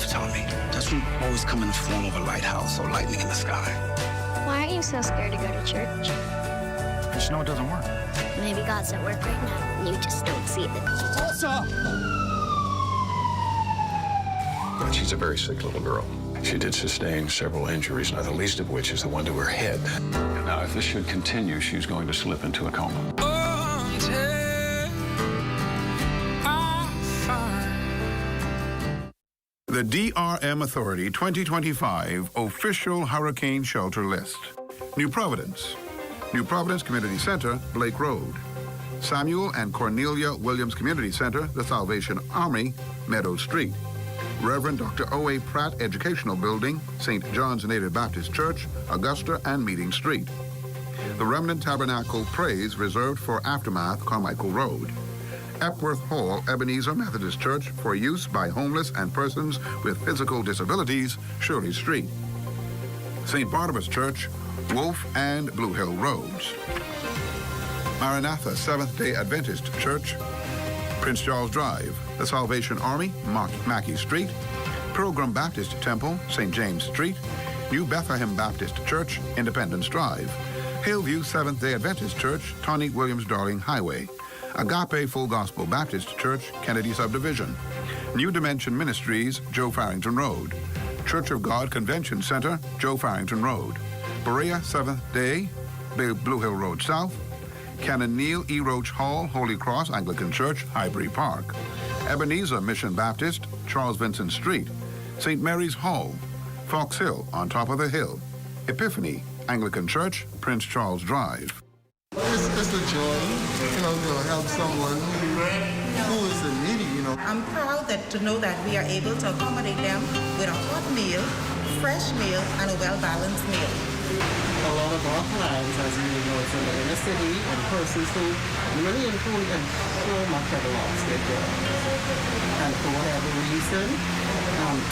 love, Tommy, doesn't always come in the form of a lighthouse or lightning in the sky. Why aren't you so scared to go to church? Because you know it doesn't work. Maybe God's at work right now, and you just don't see it. Tulsa! But she's a very sick little girl. She did sustain several injuries, not the least of which is the one to her head. Now, if this should continue, she's going to slip into a coma. The DRM Authority 2025 Official Hurricane Shelter List. New Providence Community Center, Blake Road. Samuel and Cornelia Williams Community Center, the Salvation Army, Meadow Street. Reverend Dr. O.A. Pratt Educational Building, St. John's Native Baptist Church, Augusta and Meeting Street. The Remnant Tabernacle Praise reserved for Aftermath, Carmichael Road. Epworth Hall, Ebenezer Methodist Church for use by homeless and persons with physical disabilities, Shirley Street. St. Barnabas Church, Wolf and Blue Hill Roads. Maranatha Seventh-day Adventist Church, Prince Charles Drive, the Salvation Army, Mackey Street, Pilgrim Baptist Temple, St. James Street, New Bethlehem Baptist Church, Independence Drive, Hillview Seventh-day Adventist Church, Tawny Williams Darling Highway, Agape Full Gospel Baptist Church, Kennedy Subdivision, New Dimension Ministries, Joe Farrington Road, Church of God Convention Center, Joe Farrington Road, Berea Seventh-day, Blue Hill Road South, Canon Neil E. Roach Hall, Holy Cross Anglican Church, Highbury Park, Ebenezer Mission Baptist, Charles Vincent Street, St. Mary's Hall, Fox Hill on top of the hill, Epiphany Anglican Church, Prince Charles Drive. It's a joy, to help someone who is in need, I'm proud to know that we are able to accommodate them with a hot meal, fresh meal, and a well-balanced meal. A lot of our clients, as you know, it's in the inner city, and persons who really and truly and so much have lost their jobs. And for whatever reason,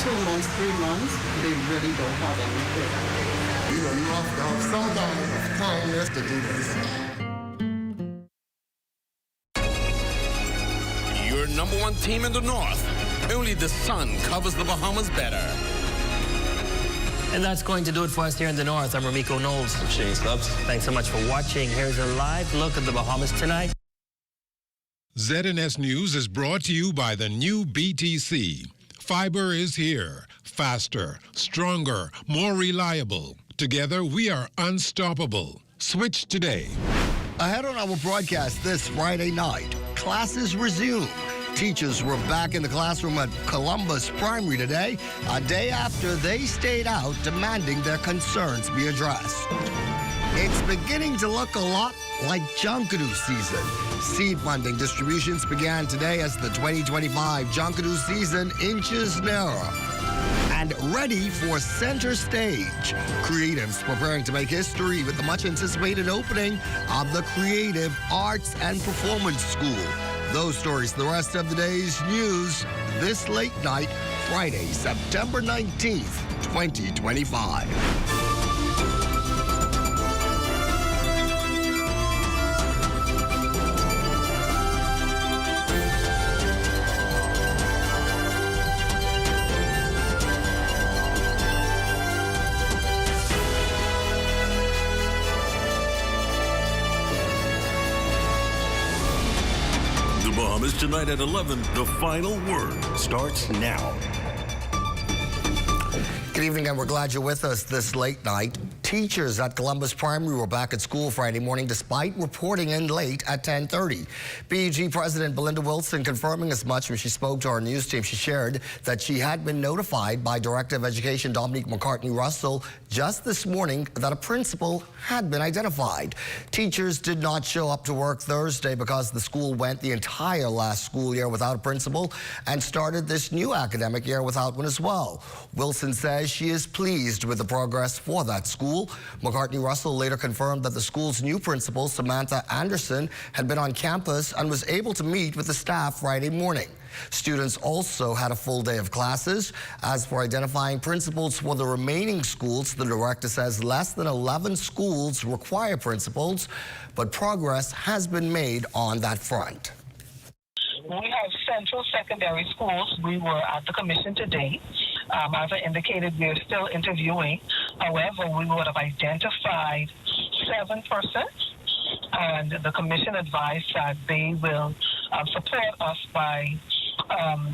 2 months, 3 months, they really don't have anything. You have to have some kind of kindness to do this. Your number one team in the North. Only the sun covers the Bahamas better. And that's going to do it for us here in the North. I'm Ramiko Knowles. I'm Shane Stubbs. Thanks so much for watching. Here's a live look at the Bahamas tonight. ZNS News is brought to you by the new BTC. Fiber is here. Faster, stronger, more reliable. Together, we are unstoppable. Switch today. Ahead on our broadcast this Friday night, classes resume. Teachers were back in the classroom at Columbus Primary today, a day after they stayed out demanding their concerns be addressed. It's beginning to look a lot like Junkanoo season. Seed funding distributions began today as the 2025 Junkanoo season inches nearer. And ready for center stage. Creatives preparing to make history with the much-anticipated opening of the Creative Arts and Performance School. Those stories, the rest of the day's news, this late night, Friday, September 19th, 2025. Bahamas tonight at 11. The final word starts now. Good evening, and we're glad you're with us this late night. Teachers at Columbus Primary were back at school Friday morning despite reporting in late at 10:30. BEG President Belinda Wilson confirming as much when she spoke to our news team. She shared that she had been notified by Director of Education Dominique McCartney-Russell just this morning that a principal had been identified. Teachers did not show up to work Thursday because the school went the entire last school year without a principal and started this new academic year without one as well. Wilson says she is pleased with the progress for that school. McCartney-Russell later confirmed that the school's new principal, Samantha Anderson, had been on campus and was able to meet with the staff Friday morning. Students also had a full day of classes. As for identifying principals for the remaining schools, the director says less than 11 schools require principals, but progress has been made on that front. We have central secondary schools. We were at the commission today. As I indicated, we are still interviewing. However, we would have identified 7 persons, and the commission advised that they will support us by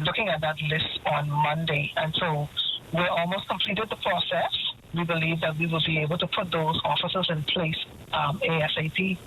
looking at that list on Monday. And so we're almost completed the process. We believe that we will be able to put those officers in place ASAP.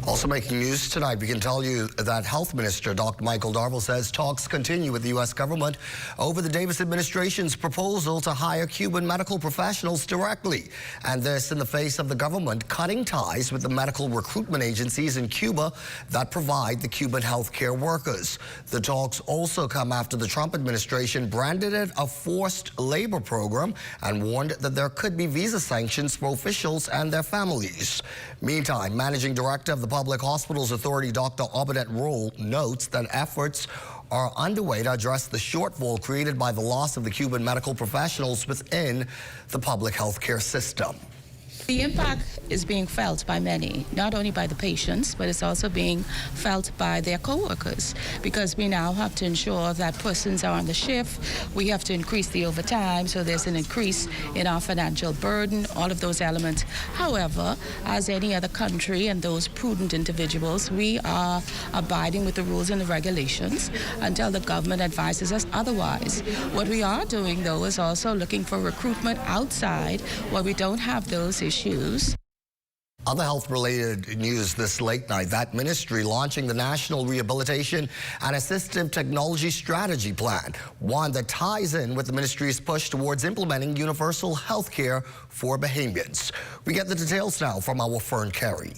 Also making news tonight, we can tell you that Health Minister Dr. Michael Darville says talks continue with the U.S. government over the Davis administration's proposal to hire Cuban medical professionals directly. And this in the face of the government cutting ties with the medical recruitment agencies in Cuba that provide the Cuban healthcare workers. The talks also come after the Trump administration branded it a forced labor program and warned that there could be visa sanctions for officials and their families. Meantime, Managing Director of the Public Hospitals Authority, Dr. Obadette Roll, notes that efforts are underway to address the shortfall created by the loss of the Cuban medical professionals within the public healthcare system. The impact is being felt by many, not only by the patients, but it's also being felt by their co-workers, because we now have to ensure that persons are on the shift. We have to increase the overtime, so there's an increase in our financial burden, all of those elements. However, as any other country and those prudent individuals, we are abiding with the rules and the regulations until the government advises us otherwise. What we are doing, though, is also looking for recruitment outside where we don't have those issues. Other health-related news this late night, that ministry launching the National Rehabilitation and Assistive Technology Strategy Plan, one that ties in with the ministry's push towards implementing universal health care for Bahamians. We get the details now from our Fern Carey.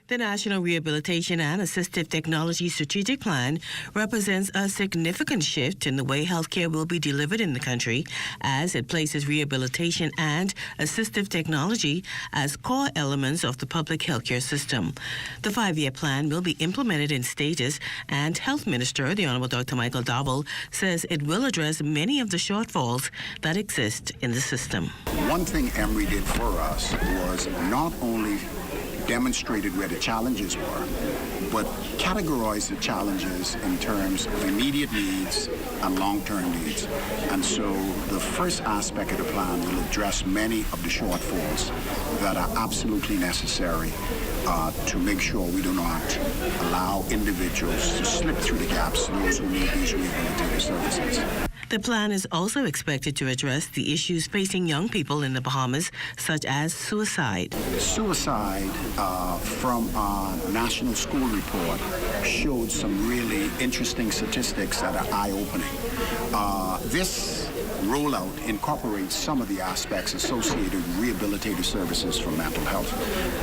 The National Rehabilitation and Assistive Technology Strategic Plan represents a significant shift in the way healthcare will be delivered in the country, as it places rehabilitation and assistive technology as core elements of the public healthcare system. The 5-year plan will be implemented in stages, and Health Minister, the Honorable Dr. Michael Darville, says it will address many of the shortfalls that exist in the system. One thing Emory did for us was not only demonstrated where the challenges were, but categorized the challenges in terms of immediate needs and long-term needs. And so the first aspect of the plan will address many of the shortfalls that are absolutely necessary to make sure we do not allow individuals to slip through the gaps, those who need these rehabilitative services. The plan is also expected to address the issues facing young people in the Bahamas, such as suicide. Suicide from our national school report showed some really interesting statistics that are eye-opening. This rollout incorporates some of the aspects associated with rehabilitative services for mental health,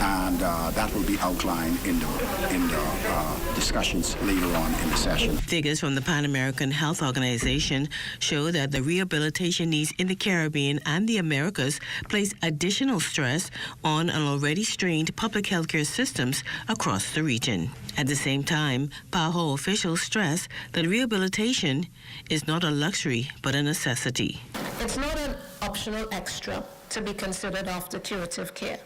and that will be outlined in the discussions later on in the session. Figures from the Pan American Health Organization show that the rehabilitation needs in the Caribbean and the Americas place additional stress on an already strained public healthcare systems across the region. At the same time, PAHO officials stress that rehabilitation is not a luxury but a necessity. It's not an optional extra to be considered after curative care.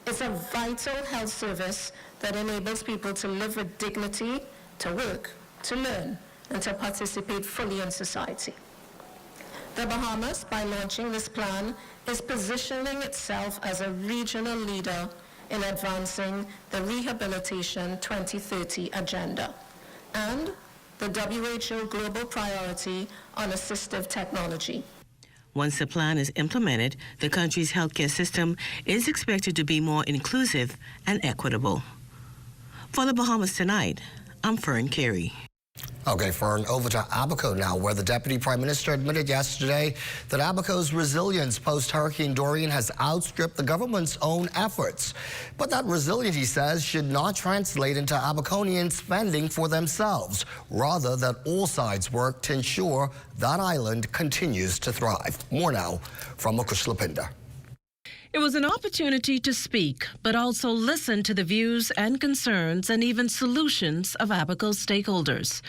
It's a vital health service that enables people to live with dignity, to work, to learn, and to participate fully in society. The Bahamas, by launching this plan, is positioning itself as a regional leader in advancing the Rehabilitation 2030 agenda and the WHO Global Priority on Assistive Technology. Once the plan is implemented, the country's healthcare system is expected to be more inclusive and equitable. For the Bahamas Tonight, I'm Fern Carey. Okay, Fern, over to Abaco now, where the Deputy Prime Minister admitted yesterday that Abaco's resilience post-Hurricane Dorian has outstripped the government's own efforts. But that resilience, he says, should not translate into Abaconian spending for themselves, rather that all sides work to ensure that island continues to thrive. More now from Mukesh Lapinda. It was an opportunity to speak, but also listen to the views and concerns and even solutions of Abaco stakeholders.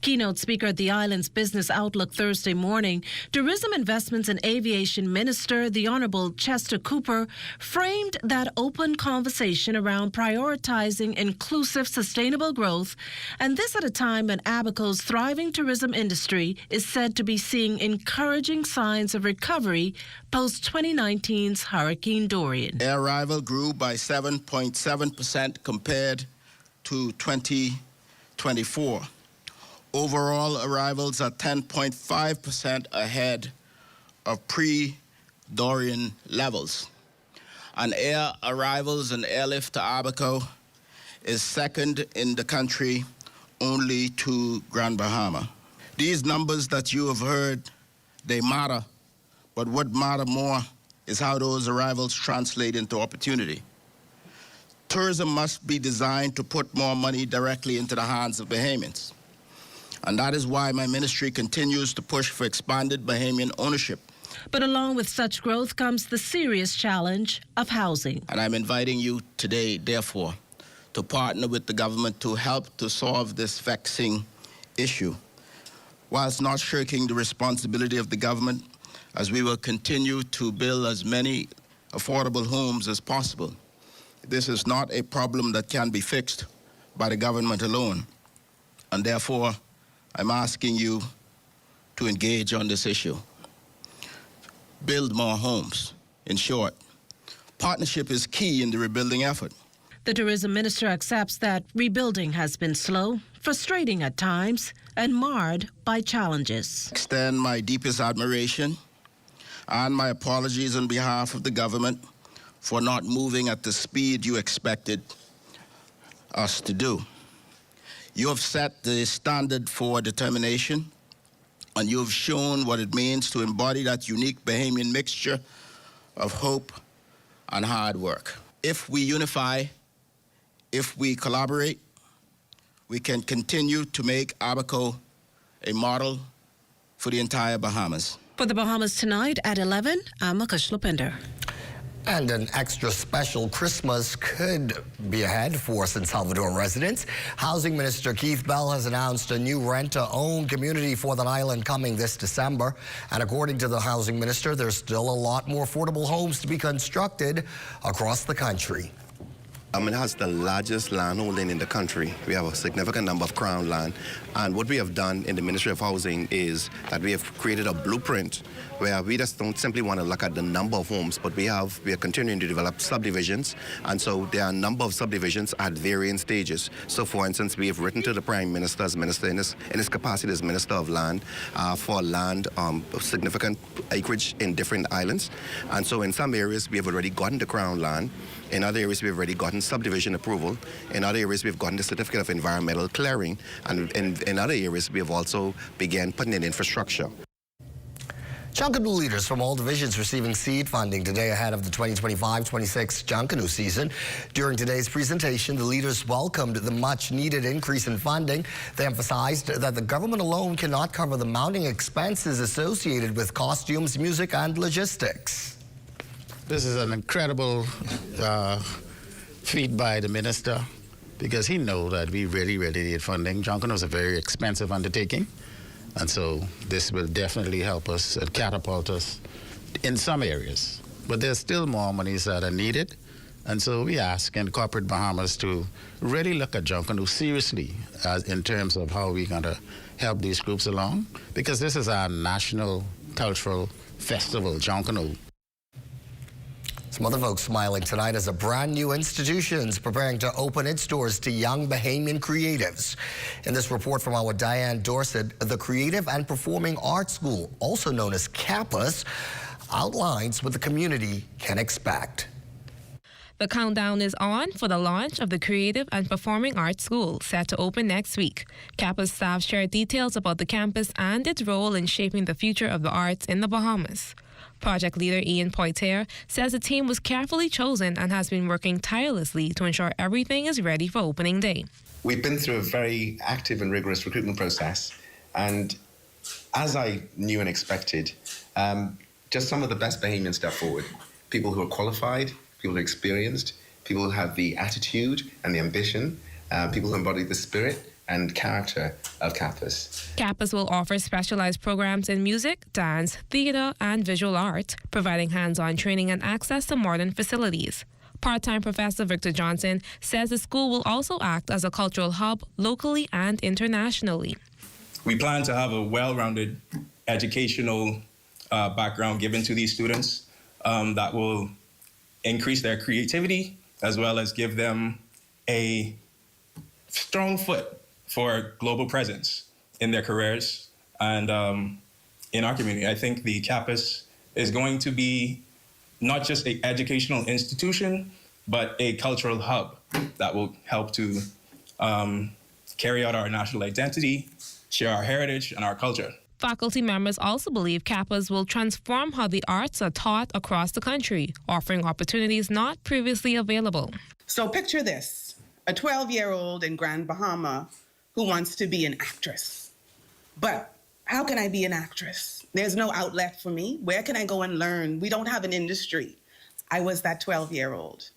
Keynote speaker at the island's Business Outlook Thursday morning, Tourism Investments and Aviation Minister, the Honourable Chester Cooper, framed that open conversation around prioritizing inclusive, sustainable growth, and this at a time when Abaco's thriving tourism industry is said to be seeing encouraging signs of recovery post-2019's Hurricane Dorian. Air arrival grew by 7.7% compared to 2024. Overall arrivals are 10.5% ahead of pre-Dorian levels. And air arrivals and airlift to Abaco is second in the country only to Grand Bahama. These numbers that you have heard, they matter, but what matter more is how those arrivals translate into opportunity. Tourism must be designed to put more money directly into the hands of Bahamians. And that is why my ministry continues to push for expanded Bahamian ownership. But along with such growth comes the serious challenge of housing. And I'm inviting you today, therefore, to partner with the government to help to solve this vexing issue, whilst not shirking the responsibility of the government, as we will continue to build as many affordable homes as possible. This is not a problem that can be fixed by the government alone, and therefore I'm asking you to engage on this issue. Build more homes. In short, partnership is key in the rebuilding effort. The tourism minister accepts that rebuilding has been slow, frustrating at times, and marred by challenges. Extend my deepest admiration and my apologies on behalf of the government for not moving at the speed you expected us to do. You have set the standard for determination, and you have shown what it means to embody that unique Bahamian mixture of hope and hard work. If we unify, if we collaborate, we can continue to make Abaco a model for the entire Bahamas. For the Bahamas Tonight at 11, I'm Akush Lupender. And an extra special Christmas could be ahead for San Salvador residents. Housing Minister Keith Bell has announced a new rent-to-own community for that island coming this December. And according to the Housing Minister, there's still a lot more affordable homes to be constructed across the country. It has the largest land holding in the country. We have a significant number of crown land. And what we have done in the Ministry of Housing is that we have created a blueprint where we just don't simply want to look at the number of homes, but we are continuing to develop subdivisions. And so there are a number of subdivisions at varying stages. So for instance, we have written to the Prime Minister as Minister in his capacity as Minister of Land for land significant acreage in different islands. And so in some areas, we have already gotten the crown land. In other areas, we've already gotten subdivision approval. In other areas, we've gotten the certificate of environmental clearing. And in other areas, we have also began putting in infrastructure. Junkanoo leaders from all divisions receiving seed funding today ahead of the 2025-26 Junkanoo season. During today's presentation, the leaders welcomed the much-needed increase in funding. They emphasized that the government alone cannot cover the mounting expenses associated with costumes, music, and logistics. This is an incredible feat by the minister because he knows that we really need funding. Junkanoo is a very expensive undertaking, and so this will definitely help us and catapult us in some areas. But there's still more monies that are needed, and so we ask in corporate Bahamas to really look at Junkanoo seriously in terms of how we're going to help these groups along, because this is our national cultural festival, Junkanoo. Some other folks smiling tonight as a brand new institution is preparing to open its doors to young Bahamian creatives. In this report from our Diane Dorset, the Creative and Performing Arts School, also known as Campus, outlines what the community can expect. The countdown is on for the launch of the Creative and Performing Arts School, set to open next week. Campus staff shared details about the campus and its role in shaping the future of the arts in the Bahamas. Project leader Ian Poitier says the team was carefully chosen and has been working tirelessly to ensure everything is ready for opening day. We've been through a very active and rigorous recruitment process, and as I knew and expected, just some of the best Bahamians stepped forward. people who are qualified, people who are experienced, people who have the attitude and the ambition, people who embody the spirit and character of campus. Campus will offer specialized programs in music, dance, theater, and visual art, providing hands-on training and access to modern facilities. Part-time Professor Victor Johnson says the school will also act as a cultural hub locally and internationally. We plan to have a well-rounded educational background given to these students that will increase their creativity as well as give them a strong foot for global presence in their careers and in our community. I think the campus is going to be not just an educational institution, but a cultural hub that will help to carry out our national identity, share our heritage and our culture. Faculty members also believe campus will transform how the arts are taught across the country, offering opportunities not previously available. So picture this, a 12-year-old in Grand Bahama who wants to be an actress. But how can I be an actress? There's no outlet for me. Where can I go and learn? We don't have an industry. I was that 12-year-old.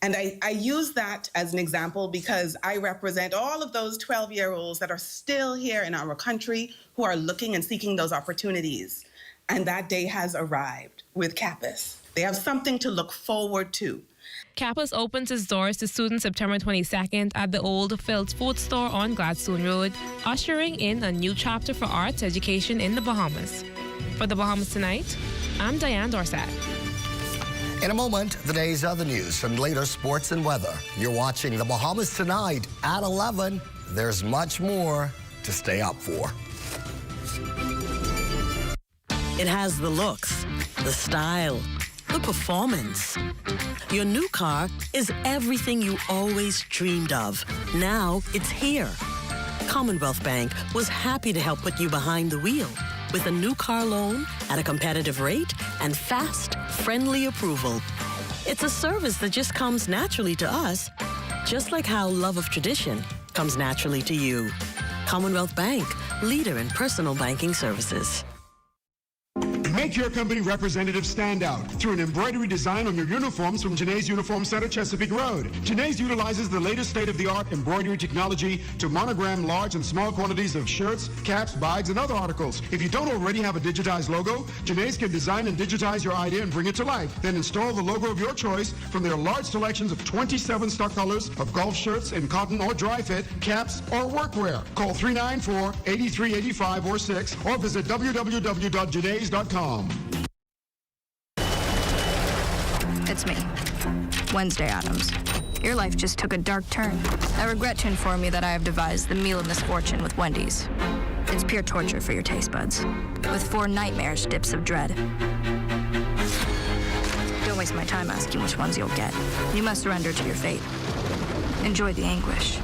And I use that as an example because I represent all of those 12-year-olds that are still here in our country who are looking and seeking those opportunities. And that day has arrived with Campus. They have something to look forward to. Campus opens its doors to students September 22nd at the old Phil's Food Store on Gladstone Road, ushering in a new chapter for arts education in the Bahamas. For the Bahamas Tonight, I'm Diane Dorsett. In a moment, the day's other news and later sports and weather. You're watching the Bahamas Tonight at 11. There's much more to stay up for. It has the looks, the style, the performance. Your new car is everything you always dreamed of. Now it's here. Commonwealth Bank was happy to help put you behind the wheel with a new car loan at a competitive rate and fast, friendly approval. It's a service that just comes naturally to us, just like how love of tradition comes naturally to you. Commonwealth Bank, leader in personal banking services. Make your company representative stand out through an embroidery design on your uniforms from Janae's Uniform Center, Chesapeake Road. Janae's utilizes the latest state-of-the-art embroidery technology to monogram large and small quantities of shirts, caps, bags, and other articles. If you don't already have a digitized logo, Janae's can design and digitize your idea and bring it to life. Then install the logo of your choice from their large selections of 27 stock colors of golf shirts in cotton or dry fit, caps, or workwear. Call 394-8385 or 6 or visit www.janaes.com. It's me, Wednesday Addams. Your life just took a dark turn. I regret to inform you that I have devised the meal of misfortune with Wendy's. It's pure torture for your taste buds, with 4 nightmarish dips of dread. Don't waste my time asking which ones you'll get. You must surrender to your fate. Enjoy the anguish.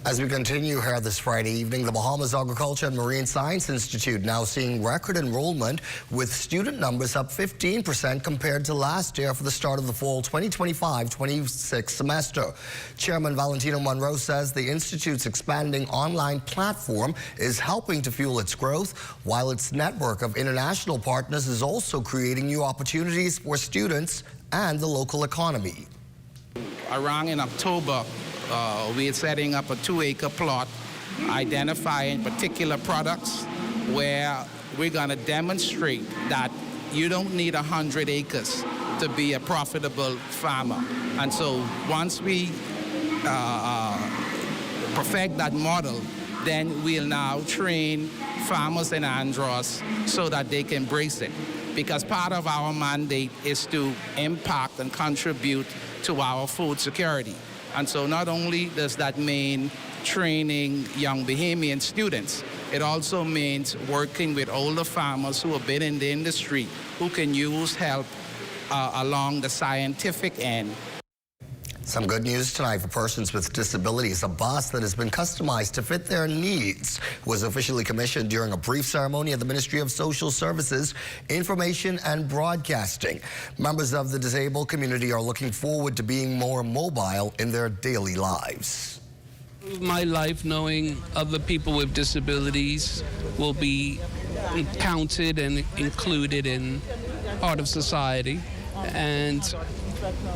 As we continue here this Friday evening, the Bahamas Agriculture and Marine Science Institute now seeing record enrollment with student numbers up 15% compared to last year for the start of the fall 2025-26 semester. Chairman Valentino Monroe says the Institute's expanding online platform is helping to fuel its growth, while its network of international partners is also creating new opportunities for students and the local economy. Around in October, we're setting up a 2-acre plot, identifying particular products where we're going to demonstrate that you don't need 100 acres to be a profitable farmer. And so once we perfect that model, then we'll now train farmers in Andros so that they can embrace it. Because part of our mandate is to impact and contribute to our food security. And so not only does that mean training young Bahamian students, it also means working with older farmers who have been in the industry who can use help along the scientific end. Some good news tonight for persons with disabilities. A bus that has been customized to fit their needs was officially commissioned during a brief ceremony at the Ministry of Social Services, Information and Broadcasting. Members of the disabled community are looking forward to being more mobile in their daily lives. My life knowing other people with disabilities will be counted and included in part of society, and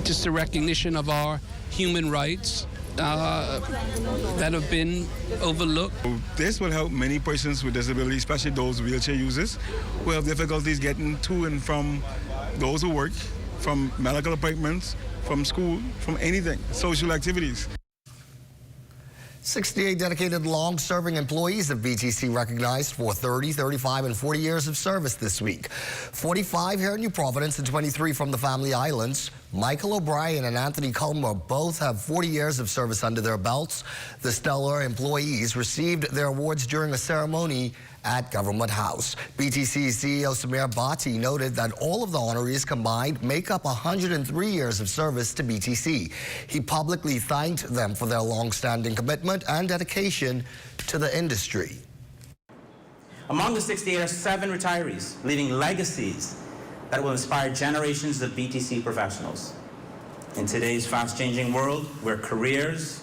just a recognition of our human rights that have been overlooked. This will help many persons with disabilities, especially those wheelchair users who have difficulties getting to and from those who work, from medical appointments, from school, from anything, social activities. 68 dedicated long-serving employees of BTC recognized for 30, 35, and 40 years of service this week. 45 here in New Providence and 23 from the Family Islands. Michael O'Brien and Anthony Culmer both have 40 years of service under their belts. The stellar employees received their awards during a ceremony at Government House. BTC CEO Samir Bhatti noted that all of the honorees combined make up 103 years of service to BTC. He publicly thanked them for their long-standing commitment and dedication to the industry. Among the 68 are 7 retirees, leaving legacies that will inspire generations of BTC professionals. In today's fast-changing world, where careers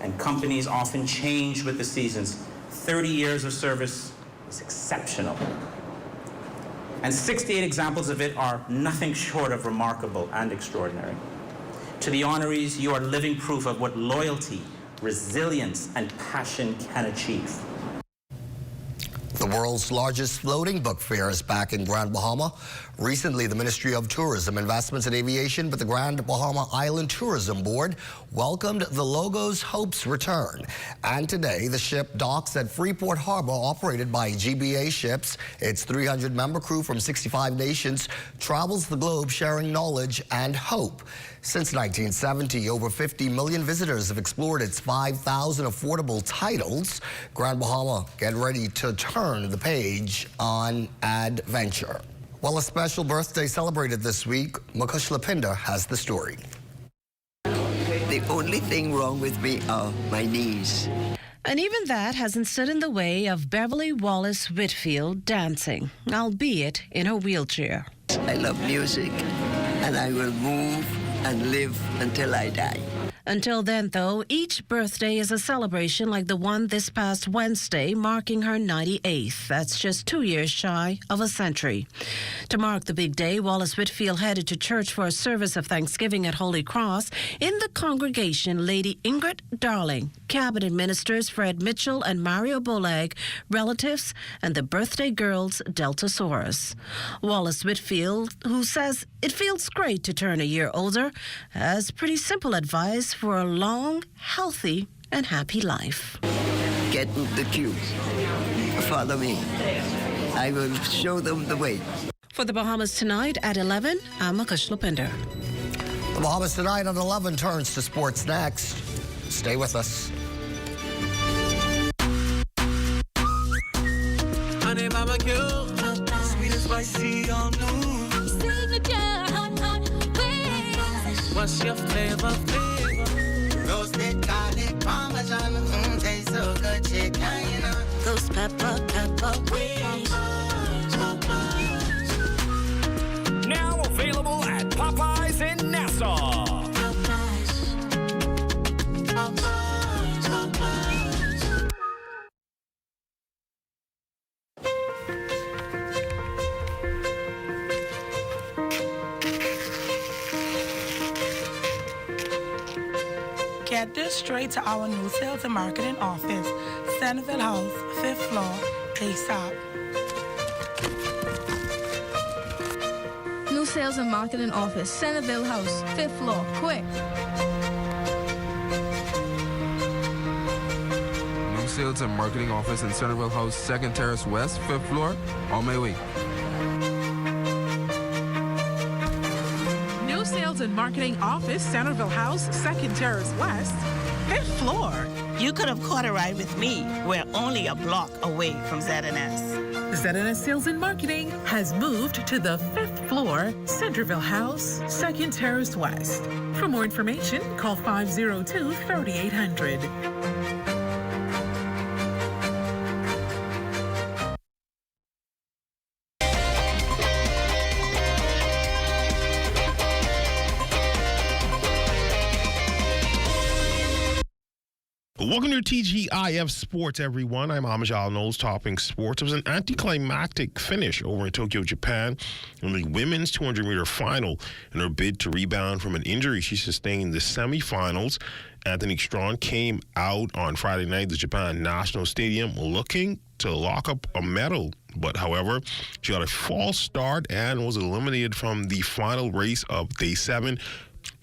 and companies often change with the seasons, 30 years of service is exceptional. And 68 examples of it are nothing short of remarkable and extraordinary. To the honorees, you are living proof of what loyalty, resilience, and passion can achieve. The world's largest floating book fair is back in Grand Bahama. Recently, the Ministry of Tourism, Investments and Aviation with the Grand Bahama Island Tourism Board welcomed the logo's Hope's return. And today, the ship docks at Freeport Harbor, operated by GBA Ships. Its 300-member crew from 65 nations travels the globe sharing knowledge and hope. Since 1970, over 50 million visitors have explored its 5,000 affordable titles. Grand Bahama, get ready to turn the page on adventure. Well, a special birthday celebrated this week. Mukesh Lapinder has the story. The only thing wrong with me are my knees. And even that hasn't stood in the way of Beverly Wallace Whitfield dancing, albeit in her wheelchair. I love music, and I will move and live until I die. Until then, though, each birthday is a celebration like the one this past Wednesday, marking her 98th. That's just 2 years shy of a century. To mark the big day, Wallace Whitfield headed to church for a service of Thanksgiving at Holy Cross. In the congregation, Lady Ingrid Darling, cabinet ministers Fred Mitchell and Mario Bolag, relatives, and the birthday girls Deltasaurus. Wallace Whitfield, who says it feels great to turn a year older, has pretty simple advice for a long, healthy, and happy life. Get in the queue. Follow me. I will show them the way. For the Bahamas Tonight at 11, I'm Mukesh Lapinder. The Bahamas Tonight at 11 turns to sports next. Stay with us. Honey barbecue, sweet and spicy on noon. Signature, what's your flavor? Roasted garlic parmesan, tastes so good, chicken, you know. Those pepper wings. Now available at Popeyes in Nassau. Get this straight to our new sales and marketing office, Centerville House, 5th floor, ASAP. New sales and marketing office, Centerville House, 5th floor, quick. New sales and marketing office in Centerville House, 2nd Terrace West, 5th floor, on my way. New sales and marketing office, Centerville House, 2nd Terrace West, 5th floor. You could have caught a ride with me. We're only a block away from ZNS. ZNS Sales and Marketing has moved to the 5th floor, Centerville House, 2nd Terrace West. For more information, call 502-3800. Welcome to TGIF Sports, everyone. I'm Amajal Knowles, topping sports. It was an anticlimactic finish over in Tokyo, Japan, in the women's 200-meter final in her bid to rebound from an injury she sustained in the semifinals. Anthony Strawn came out on Friday night at the Japan National Stadium looking to lock up a medal. But, however, she got a false start and was eliminated from the final race of day 7.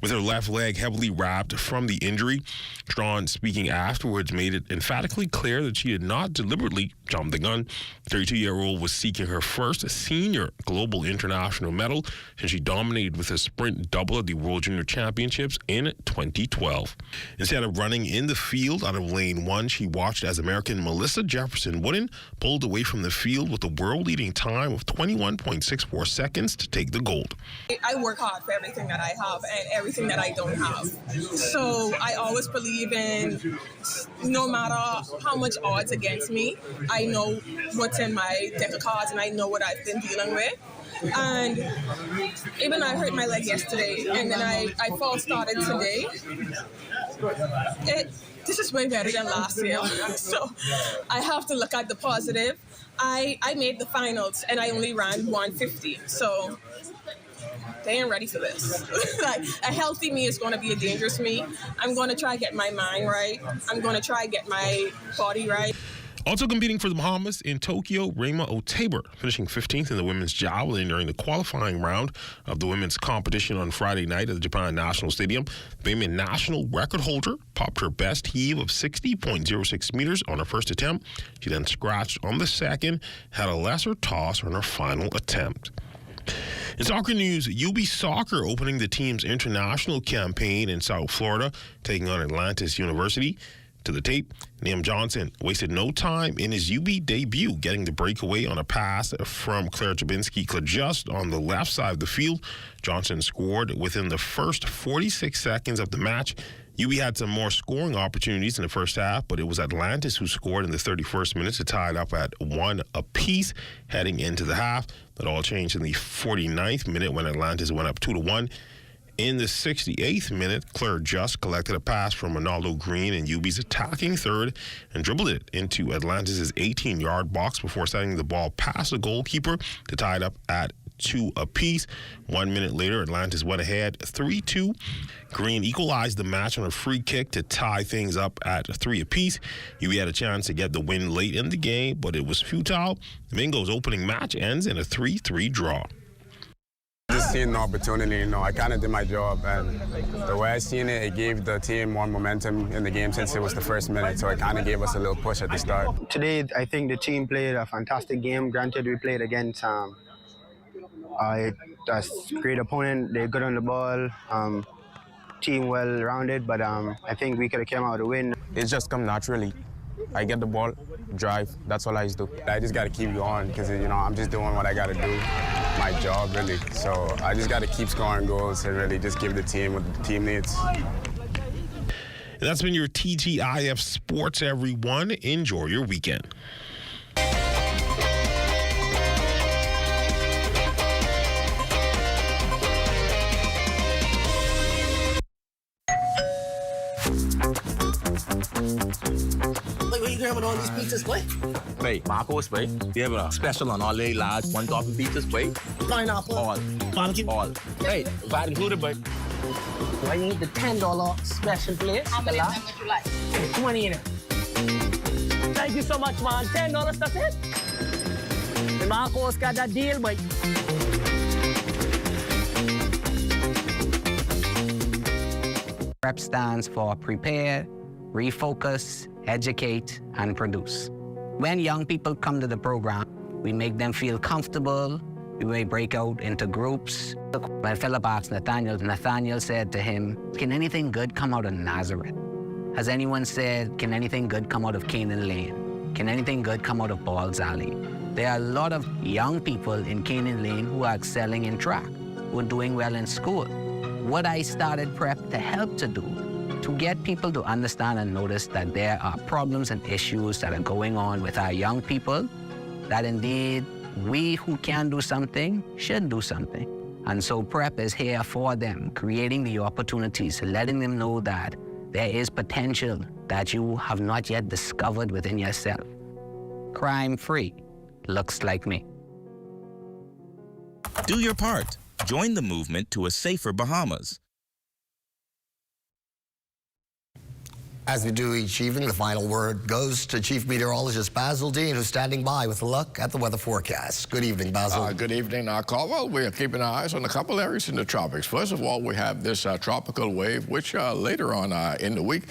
With her left leg heavily wrapped from the injury. Strawn, speaking afterwards, made it emphatically clear that she did not deliberately jump the gun. The 32-year-old was seeking her first senior global international medal since she dominated with a sprint double at the World Junior Championships in 2012. Instead of running in the field out of lane 1, she watched as American Melissa Jefferson Wooden pulled away from the field with a world-leading time of 21.64 seconds to take the gold. I work hard for everything that I have and everything that I don't have. So I always believe in, no matter how much odds against me, I know what's in my deck of cards and I know what I've been dealing with. And even I hurt my leg yesterday and then I false started today. This is way better than last year. So I have to look at the positive. I made the finals and I only ran 150. So they ain't ready for this. Like, a healthy me is going to be a dangerous me. I'm going to try to get my mind right. I'm going to try to get my body right. Also competing for the Bahamas in Tokyo, Rema Otaber, finishing 15th in the women's javelin during the qualifying round of the women's competition on Friday night at the Japan National Stadium. The Bahamian national record holder popped her best heave of 60.06 meters on her first attempt. She then scratched on the second, had a lesser toss on her final attempt. In soccer news, UB Soccer opening the team's international campaign in South Florida, taking on Atlantis University. To the tape, Liam Johnson wasted no time in his UB debut, getting the breakaway on a pass from Claire Jabinski just on the left side of the field. Johnson scored within the first 46 seconds of the match. UB had some more scoring opportunities in the first half, but it was Atlantis who scored in the 31st minute to tie it up at 1 apiece heading into the half. That all changed in the 49th minute when Atlantis went up 2-1. In the 68th minute, Claire just collected a pass from Ronaldo Green in UB's attacking third and dribbled it into Atlantis' 18-yard box before sending the ball past the goalkeeper to tie it up at 2 apiece. 1 minute later, Atlantis went ahead 3-2. Green equalized the match on a free kick to tie things up at 3 apiece. UB had a chance to get the win late in the game, but it was futile. The Mingo's opening match ends in a 3-3 draw. Just seeing the opportunity, I kind of did my job, and the way I seen it, it gave the team more momentum in the game since it was the first minute, so it kind of gave us a little push at the start. Today, I think the team played a fantastic game. Granted, we played against a great opponent. They're good on the ball, team well-rounded, but I think we could have come out with a win. It's just come naturally. I get the ball, drive, that's all I just do. I just got to keep going because, I'm just doing what I got to do, my job, really. So I just got to keep scoring goals and really just give the team what the team needs. And that's been your TGIF Sports, everyone. Enjoy your weekend. Where you grabbing all these pizzas, boy? Wait, Marcos, wait. We have a special on all the large one topping pizzas, wait. Pineapple. All. Barbecue. All. Hey, that included, boy. I need the $10 special place. How many times would you like? 20 in it. Thank you so much, man. $10, that's it. The Marcos got that deal, boy. PREP stands for Prepare, Refocus, Educate, and Produce. When young people come to the program, we make them feel comfortable. We may break out into groups. When Philip asked Nathaniel said to him, "Can anything good come out of Nazareth?" Has anyone said, "Can anything good come out of Canaan Lane? Can anything good come out of Ball's Alley?" There are a lot of young people in Canaan Lane who are excelling in track, who are doing well in school. What I started PREP to help to do, to get people to understand and notice that there are problems and issues that are going on with our young people, that indeed we who can do something should do something. And so PREP is here for them, creating the opportunities, letting them know that there is potential that you have not yet discovered within yourself. Crime-free looks like me. Do your part. Join the movement to a safer Bahamas. As we do each evening, the final word goes to Chief Meteorologist Basil Dean, who's standing by with a look at the weather forecast. Good evening, Basil. Good evening, Caldwell. We are keeping our eyes on a couple areas in the tropics. First of all, we have this tropical wave, which later on in the week,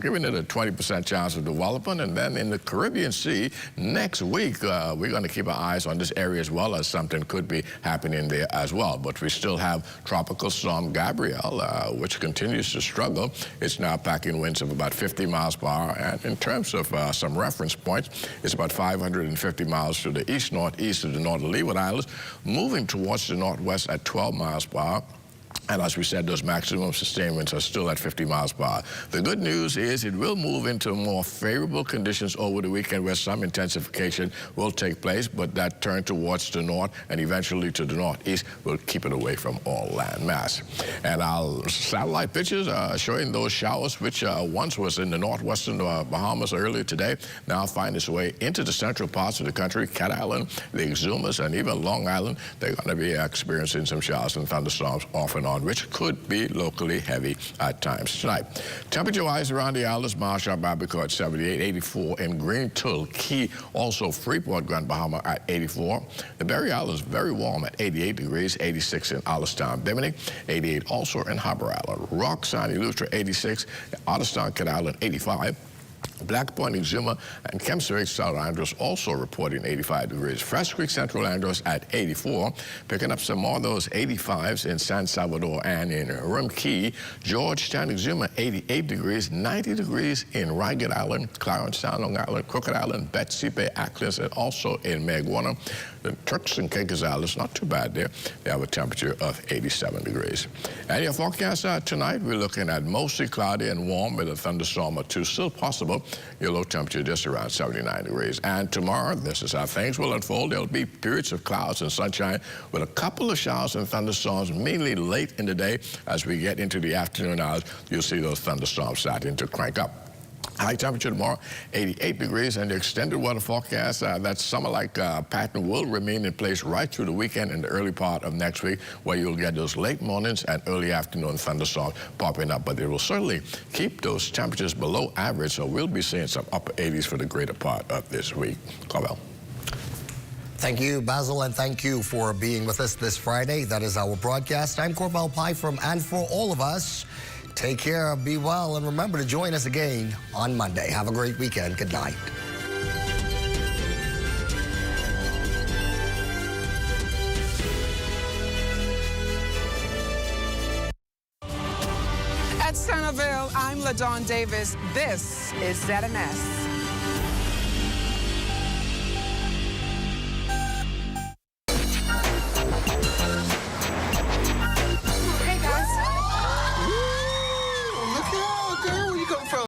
giving it a 20% chance of development. And then in the Caribbean Sea, next week, we're going to keep our eyes on this area as well, as something could be happening there as well. But we still have Tropical Storm Gabrielle, which continues to struggle. It's now packing winds of about 50 miles per hour, and in terms of some reference points, it's about 550 miles to the east-northeast of the northern Leeward Islands, moving towards the northwest at 12 miles per hour. And as we said, those maximum sustainments are still at 50 miles per hour. The good news is it will move into more favorable conditions over the weekend where some intensification will take place, but that turn towards the north and eventually to the northeast will keep it away from all land mass. And our satellite pictures are showing those showers, which once was in the northwestern Bahamas earlier today, now find its way into the central parts of the country, Cat Island, the Exumas, and even Long Island. They're going to be experiencing some showers and thunderstorms off and on, which could be locally heavy at times tonight. Temperature-wise around the islands, Marshall, Abaco at 78, 84 in Green Tull, Key, also Freeport, Grand Bahama at 84. The Berry Islands very warm at 88 degrees, 86 in Alistown, Bimini, 88 also in Harbor Island. Rock, San Lutra, 86, Alistown, Cat Island, 85. Black Point, Exuma, and Kemswick, South Andros also reporting 85 degrees. Fresh Creek, Central Andros at 84. Picking up some more of those 85s in San Salvador and in Rim Key. Georgetown, Exuma, 88 degrees. 90 degrees in Ragged Island, Clarence Sound, Long Island, Crooked Island, Betsy Bay, Acklins, and also in Maguana. The Turks and Caicos Islands, not too bad there. They have a temperature of 87 degrees. And your forecast tonight, we're looking at mostly cloudy and warm with a thunderstorm or two still possible. Your low temperature just around 79 degrees. And tomorrow, this is how things will unfold. There'll be periods of clouds and sunshine with a couple of showers and thunderstorms, mainly late in the day. As we get into the afternoon hours, you'll see those thunderstorms starting to crank up. High temperature tomorrow, 88 degrees, and the extended weather forecast, that summer-like pattern will remain in place right through the weekend and the early part of next week, where you'll get those late mornings and early afternoon thunderstorms popping up. But it will certainly keep those temperatures below average, so we'll be seeing some upper 80s for the greater part of this week. Carvel. Thank you, Basil, and thank you for being with us this Friday. That is our broadcast. I'm Corbell Pye from and for all of us. Take care, be well, and remember to join us again on Monday. Have a great weekend. Good night. At Centerville, I'm LaDawn Davis. This is ZMS.